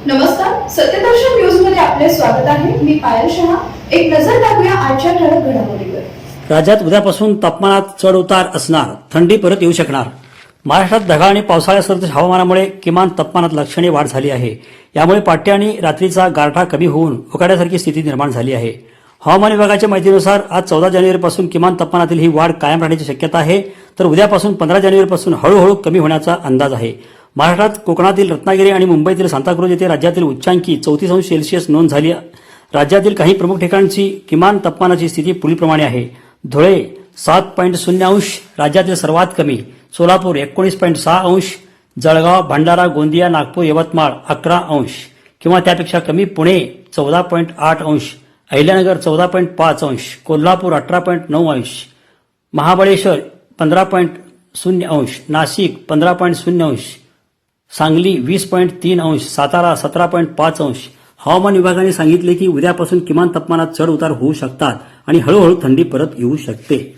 नमस्कार, सत्यदर्शन न्यूज मध्ये आपले स्वागत आहे. मी पायल शहा. एक नजर टाकूया आजच्या ठळक घडामोडीवर. राज्यात उद्यापासून तापमानात चढ उतार असणार, थंडी परत येऊ शकणार. महाराष्ट्रात ढगाळ आणि पावसाळ्यासदृश हवामानामुळे किमान तापमानात लक्षणीय वाढ झाली आहे. यामुळे पहाटे आणि रात्रीचा गारठा कमी होऊन उकाड्यासारखी स्थिती निर्माण झाली आहे. हवामान विभागाच्या माहितीनुसार आज 14 जानेवारीपासून किमान तापमानातील ही वाढ कायम राहण्याची शक्यता आहे, तर उद्यापासून 15 जानेवारीपासून हळूहळू कमी होण्याचा अंदाज आहे. महाराष्ट्रात कोकणातील रत्नागिरी आणि मुंबईतील सांताक्रूज येथे राज्यातील उच्चांकी 34 सेल्सिअस नोंद झाली. राज्यातील काही प्रमुख ठिकाणची किमान तापमानाची स्थिती पुढीलप्रमाणे आहे. धुळे 7.0 अंश राज्यातील सर्वात कमी, सोलापूर 19.6 अंश, जळगाव, भंडारा, गोंदिया, नागपूर, यवतमाळ 11 अंश किंवा त्यापेक्षा कमी, पुणे 14.8 अंश, अहिल्यानगर 14.5 अंश, कोल्हापूर 18.9 अंश, महाबळेश्वर 15.0 अंश, नाशिक 15.0 अंश, सांगली 20.3 अंश, सातारा 17.5 अंश. हवामान विभागाने सांगितले की उद्यापासून किमान तापमानात चढ उतार होऊ शकतात आणि हळूहळू थंडी परत येऊ शकते.